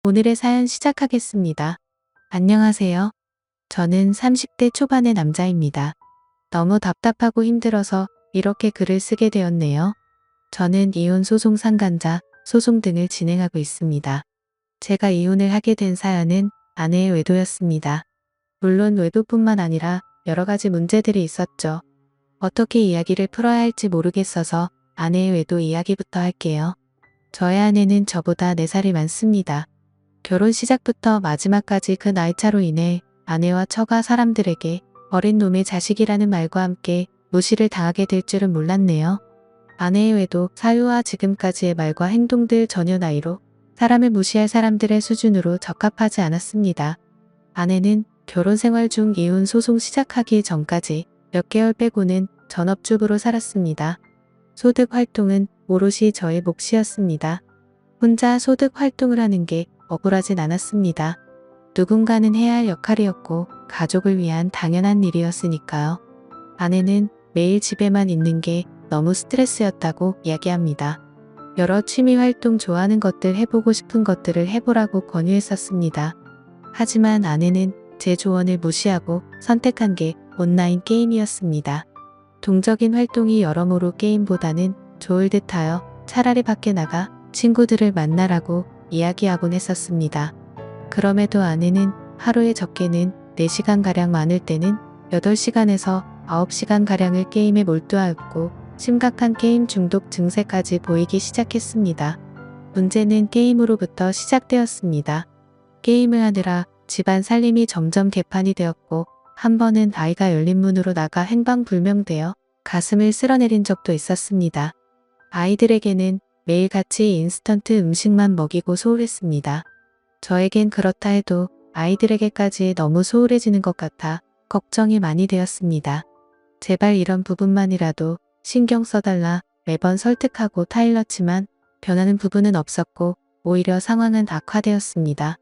오늘의 사연 시작하겠습니다. 안녕하세요. 저는 30대 초반의 남자입니다. 너무 답답하고 힘들어서 이렇게 글을 쓰게 되었네요. 저는 이혼 소송 상간자, 소송 등을 진행하고 있습니다. 제가 이혼을 하게 된 사연은 아내의 외도였습니다. 물론 외도뿐만 아니라 여러 가지 문제들이 있었죠. 어떻게 이야기를 풀어야 할지 모르겠어서 아내의 외도 이야기부터 할게요. 저의 아내는 저보다 4살이 많습니다. 결혼 시작부터 마지막까지 그 나이차로 인해 아내와 처가 사람들에게 어린 놈의 자식이라는 말과 함께 무시를 당하게 될 줄은 몰랐네요. 아내의 외도, 사유와 지금까지의 말과 행동들 전혀 나이로 사람을 무시할 사람들의 수준으로 적합하지 않았습니다. 아내는 결혼 생활 중 이혼 소송 시작하기 전까지 몇 개월 빼고는 전업주부로 살았습니다. 소득 활동은 오롯이 저의 몫이었습니다. 혼자 소득 활동을 하는 게 억울하진 않았습니다. 누군가는 해야 할 역할이었고 가족을 위한 당연한 일이었으니까요. 아내는 매일 집에만 있는 게 너무 스트레스였다고 이야기합니다. 여러 취미 활동 좋아하는 것들 해보고 싶은 것들을 해보라고 권유했었습니다. 하지만 아내는 제 조언을 무시하고 선택한 게 온라인 게임이었습니다. 동적인 활동이 여러모로 게임보다는 좋을 듯하여 차라리 밖에 나가 친구들을 만나라고 이야기하곤 했었습니다. 그럼에도 아내는 하루에 적게는 4시간가량 많을 때는 8시간에서 9시간가량을 게임에 몰두하였고 심각한 게임 중독 증세까지 보이기 시작했습니다. 문제는 게임으로부터 시작되었습니다. 게임을 하느라 집안 살림이 점점 개판이 되었고 한 번은 아이가 열린 문으로 나가 행방불명되어 가슴을 쓸어내린 적도 있었습니다. 아이들에게는 매일같이 인스턴트 음식만 먹이고 소홀했습니다. 저에겐 그렇다 해도 아이들에게까지 너무 소홀해지는 것 같아 걱정이 많이 되었습니다. 제발 이런 부분만이라도 신경 써달라 매번 설득하고 타일렀지만 변하는 부분은 없었고 오히려 상황은 악화되었습니다.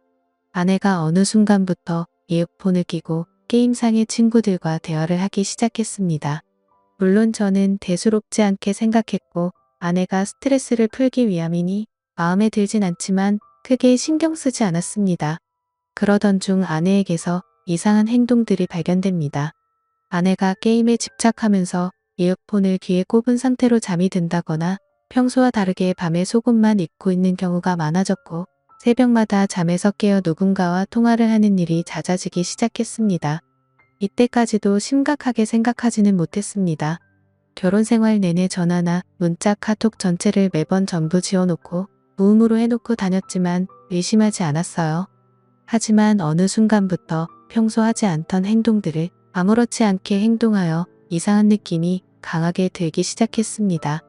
아내가 어느 순간부터 이어폰을 끼고 게임상의 친구들과 대화를 하기 시작했습니다. 물론 저는 대수롭지 않게 생각했고 아내가 스트레스를 풀기 위함이니 마음에 들진 않지만 크게 신경 쓰지 않았습니다. 그러던 중 아내에게서 이상한 행동들이 발견됩니다. 아내가 게임에 집착하면서 이어폰을 귀에 꼽은 상태로 잠이 든다거나 평소와 다르게 밤에 속옷만 입고 있는 경우가 많아졌고 새벽마다 잠에서 깨어 누군가와 통화를 하는 일이 잦아지기 시작했습니다. 이때까지도 심각하게 생각하지는 못했습니다. 결혼 생활 내내 전화나 문자, 카톡 전체를 매번 전부 지워놓고 무음으로 해놓고 다녔지만 의심하지 않았어요. 하지만 어느 순간부터 평소 하지 않던 행동들을 아무렇지 않게 행동하여 이상한 느낌이 강하게 들기 시작했습니다.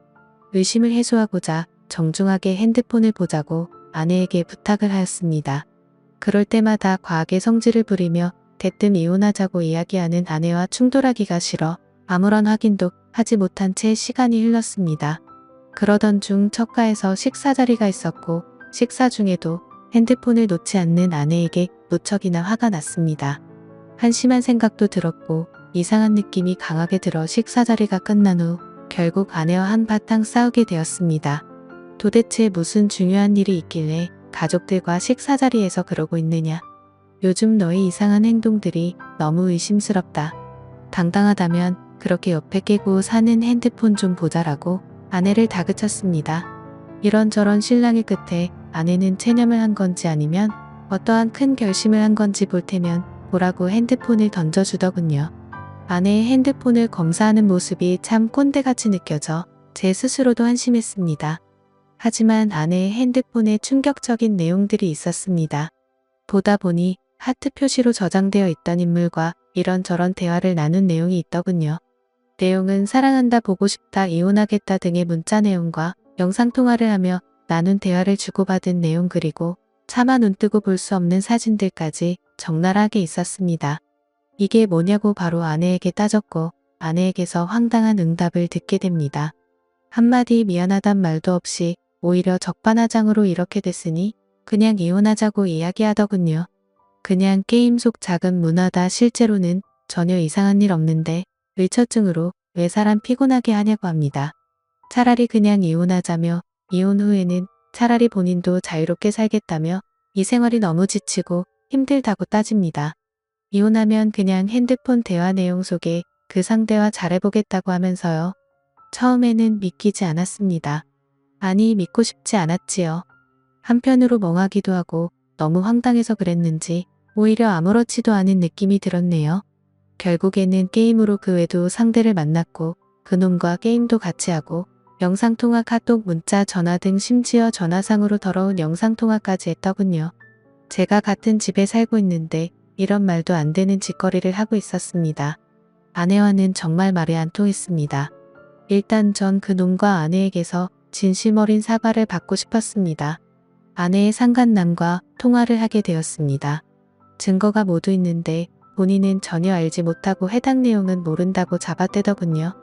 의심을 해소하고자 정중하게 핸드폰을 보자고 아내에게 부탁을 하였습니다. 그럴 때마다 과하게 성질을 부리며 대뜸 이혼하자고 이야기하는 아내와 충돌하기가 싫어 아무런 확인도 하지 못한 채 시간이 흘렀습니다. 그러던 중 처가에서 식사 자리가 있었고 식사 중에도 핸드폰을 놓지 않는 아내에게 무척이나 화가 났습니다. 한심한 생각도 들었고 이상한 느낌이 강하게 들어 식사 자리가 끝난 후 결국 아내와 한바탕 싸우게 되었습니다. 도대체 무슨 중요한 일이 있길래 가족들과 식사 자리에서 그러고 있느냐. 요즘 너의 이상한 행동들이 너무 의심스럽다. 당당하다면 그렇게 옆에 깨고 사는 핸드폰 좀 보자라고 아내를 다그쳤습니다. 이런저런 신랑의 끝에 아내는 체념을 한 건지 아니면 어떠한 큰 결심을 한 건지 볼 테면 보라고 핸드폰을 던져주더군요. 아내의 핸드폰을 검사하는 모습이 참 꼰대같이 느껴져 제 스스로도 한심했습니다. 하지만 아내의 핸드폰에 충격적인 내용들이 있었습니다. 보다 보니 하트 표시로 저장되어 있던 인물과 이런저런 대화를 나눈 내용이 있더군요. 내용은 사랑한다, 보고 싶다, 이혼하겠다 등의 문자 내용과 영상통화를 하며 나눈 대화를 주고받은 내용, 그리고 차마 눈뜨고 볼 수 없는 사진들까지 적나라하게 있었습니다. 이게 뭐냐고 바로 아내에게 따졌고 아내에게서 황당한 응답을 듣게 됩니다. 한마디 미안하단 말도 없이 오히려 적반하장으로 이렇게 됐으니 그냥 이혼하자고 이야기하더군요. 그냥 게임 속 작은 문화다. 실제로는 전혀 이상한 일 없는데 의처증으로 왜 사람 피곤하게 하냐고 합니다. 차라리 그냥 이혼하자며 이혼 후에는 차라리 본인도 자유롭게 살겠다며 이 생활이 너무 지치고 힘들다고 따집니다. 이혼하면 그냥 핸드폰 대화 내용 속에 그 상대와 잘해보겠다고 하면서요. 처음에는 믿기지 않았습니다. 아니, 믿고 싶지 않았지요. 한편으로 멍하기도 하고 너무 황당해서 그랬는지 오히려 아무렇지도 않은 느낌이 들었네요. 결국에는 게임으로 그 외도 상대를 만났고 그놈과 게임도 같이 하고 영상통화, 카톡, 문자, 전화 등 심지어 전화상으로 더러운 영상통화까지 했더군요. 제가 같은 집에 살고 있는데 이런 말도 안 되는 짓거리를 하고 있었습니다. 아내와는 정말 말이 안 통했습니다. 일단 전 그놈과 아내에게서 진심 어린 사과를 받고 싶었습니다. 아내의 상간남과 통화를 하게 되었습니다. 증거가 모두 있는데 본인은 전혀 알지 못하고 해당 내용은 모른다고 잡아떼더군요.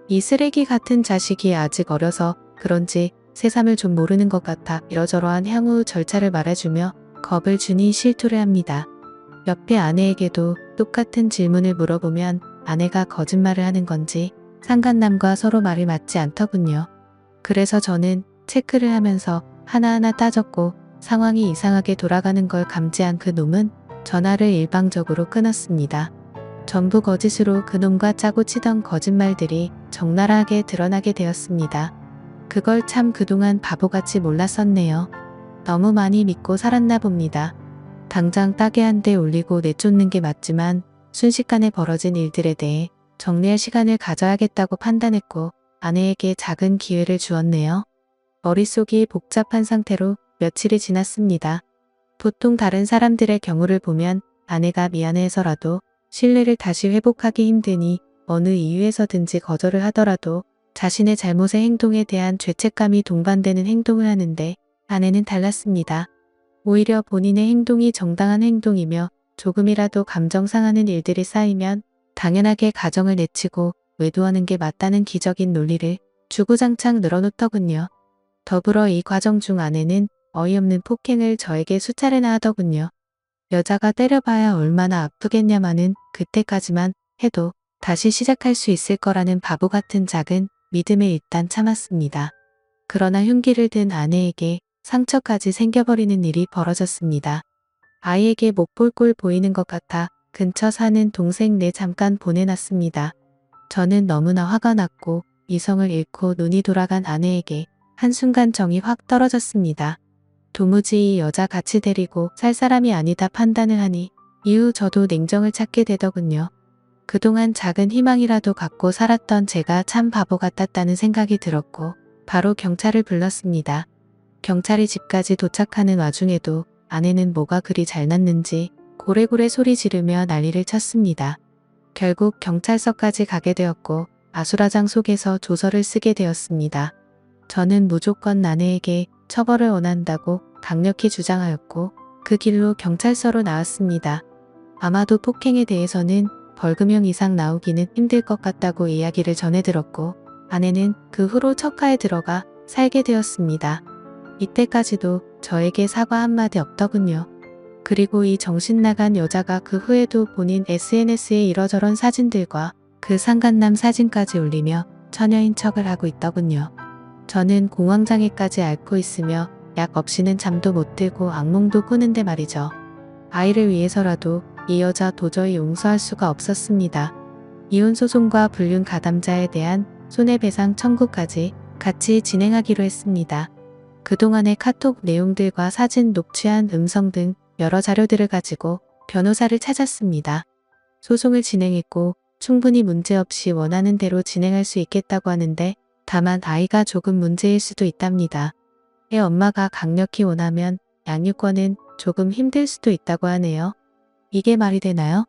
이 쓰레기 같은 자식이 아직 어려서 그런지 새삼을 좀 모르는 것 같아 이러저러한 향후 절차를 말해주며 겁을 주니 실토를 합니다. 옆에 아내에게도 똑같은 질문을 물어보면 아내가 거짓말을 하는 건지 상간남과 서로 말이 맞지 않더군요. 그래서 저는 체크를 하면서 하나하나 따졌고 상황이 이상하게 돌아가는 걸 감지한 그 놈은 전화를 일방적으로 끊었습니다. 전부 거짓으로 그놈과 짜고 치던 거짓말들이 적나라하게 드러나게 되었습니다. 그걸 참 그동안 바보같이 몰랐었네요. 너무 많이 믿고 살았나 봅니다. 당장 따게 한 대 올리고 내쫓는 게 맞지만 순식간에 벌어진 일들에 대해 정리할 시간을 가져야겠다고 판단했고 아내에게 작은 기회를 주었네요. 머릿속이 복잡한 상태로 며칠이 지났습니다. 보통 다른 사람들의 경우를 보면 아내가 미안해서라도 신뢰를 다시 회복하기 힘드니 어느 이유에서든지 거절을 하더라도 자신의 잘못의 행동에 대한 죄책감이 동반되는 행동을 하는데 아내는 달랐습니다. 오히려 본인의 행동이 정당한 행동이며 조금이라도 감정 상하는 일들이 쌓이면 당연하게 가정을 내치고 외도하는 게 맞다는 기적인 논리를 주구장창 늘어놓더군요. 더불어 이 과정 중 아내는 어이없는 폭행을 저에게 수차례나 하더군요. 여자가 때려봐야 얼마나 아프겠냐마는 그때까지만 해도 다시 시작할 수 있을 거라는 바보 같은 작은 믿음에 일단 참았습니다. 그러나 흉기를 든 아내에게 상처까지 생겨버리는 일이 벌어졌습니다. 아이에게 못 볼 꼴 보이는 것 같아 근처 사는 동생네 잠깐 보내놨습니다. 저는 너무나 화가 났고 이성을 잃고 눈이 돌아간 아내에게 한순간 정이 확 떨어졌습니다. 도무지 이 여자 같이 데리고 살 사람이 아니다 판단을 하니 이후 저도 냉정을 찾게 되더군요. 그동안 작은 희망이라도 갖고 살았던 제가 참 바보 같았다는 생각이 들었고 바로 경찰을 불렀습니다. 경찰이 집까지 도착하는 와중에도 아내는 뭐가 그리 잘났는지 고래고래 소리 지르며 난리를 쳤습니다. 결국 경찰서까지 가게 되었고 아수라장 속에서 조서를 쓰게 되었습니다. 저는 무조건 아내에게 처벌을 원한다고 강력히 주장하였고 그 길로 경찰서로 나왔습니다. 아마도 폭행에 대해서는 벌금형 이상 나오기는 힘들 것 같다고 이야기를 전해 들었고 아내는 그 후로 처카에 들어가 살게 되었습니다. 이때까지도 저에게 사과 한마디 없더군요. 그리고 이 정신나간 여자가 그 후에도 본인 SNS에 이러저런 사진들과 그 상간남 사진까지 올리며 처녀인 척을 하고 있더군요. 저는 공황장애까지 앓고 있으며 약 없이는 잠도 못 들고 악몽도 꾸는데 말이죠. 아이를 위해서라도 이 여자 도저히 용서할 수가 없었습니다. 이혼소송과 불륜 가담자에 대한 손해배상 청구까지 같이 진행하기로 했습니다. 그동안의 카톡 내용들과 사진, 녹취한 음성 등 여러 자료들을 가지고 변호사를 찾았습니다. 소송을 진행했고 충분히 문제없이 원하는 대로 진행할 수 있겠다고 하는데 다만 아이가 조금 문제일 수도 있답니다. 애 엄마가 강력히 원하면 양육권은 조금 힘들 수도 있다고 하네요. 이게 말이 되나요?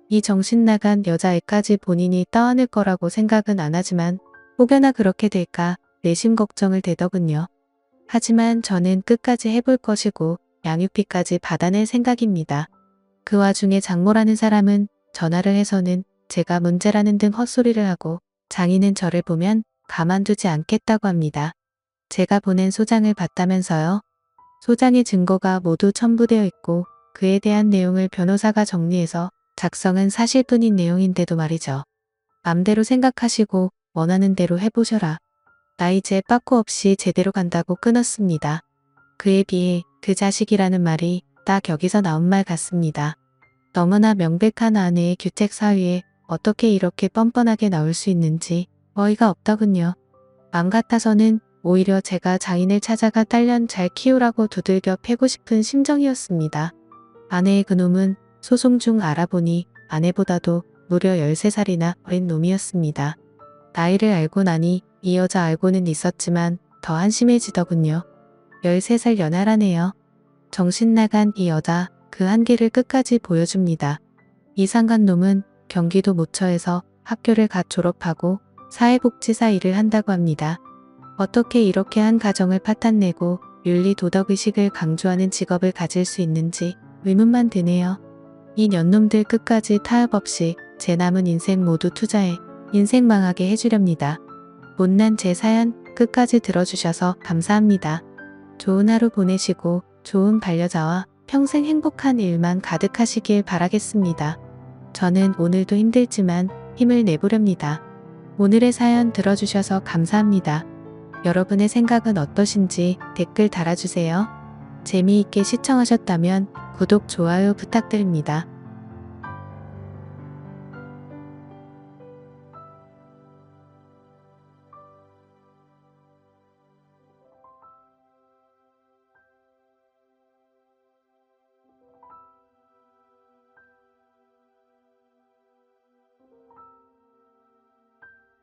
이 정신나간 여자애까지 본인이 떠안을 거라고 생각은 안 하지만 혹여나 그렇게 될까 내심 걱정을 되더군요. 하지만 저는 끝까지 해볼 것이고 양육비까지 받아낼 생각입니다. 그 와중에 장모라는 사람은 전화를 해서는 제가 문제라는 등 헛소리를 하고 장인은 저를 보면 가만두지 않겠다고 합니다. 제가 보낸 소장을 봤다면서요. 소장의 증거가 모두 첨부되어 있고 그에 대한 내용을 변호사가 정리해서 작성은 사실뿐인 내용인데도 말이죠. 맘대로 생각하시고 원하는 대로 해보셔라. 나 이제 빠꾸 없이 제대로 간다고 끊었습니다. 그에 비해 그 자식이라는 말이 딱 여기서 나온 말 같습니다. 너무나 명백한 아내의 규책 사유에 어떻게 이렇게 뻔뻔하게 나올 수 있는지 어이가 없더군요. 맘 같아서는 오히려 제가 장인을 찾아가 딸년 잘 키우라고 두들겨 패고 싶은 심정이었습니다. 아내의 그놈은 소송 중 알아보니 아내보다도 무려 13살이나 어린 놈이었습니다. 나이를 알고 나니 이 여자 알고는 있었지만 더 한심해지더군요. 13살 연하라네요. 정신 나간 이 여자 그 한계를 끝까지 보여줍니다. 이상간 놈은 경기도 모처에서 학교를 갓 졸업하고 사회복지사 일을 한다고 합니다. 어떻게 이렇게 한 가정을 파탄내고 윤리 도덕의식을 강조하는 직업을 가질 수 있는지 의문만 드네요. 이 년놈들 끝까지 타협 없이 제 남은 인생 모두 투자해 인생 망하게 해주렵니다. 못난 제 사연 끝까지 들어주셔서 감사합니다. 좋은 하루 보내시고 좋은 반려자와 평생 행복한 일만 가득하시길 바라겠습니다. 저는 오늘도 힘들지만 힘을 내보렵니다. 오늘의 사연 들어주셔서 감사합니다. 여러분의 생각은 어떠신지 댓글 달아주세요. 재미있게 시청하셨다면 구독, 좋아요 부탁드립니다.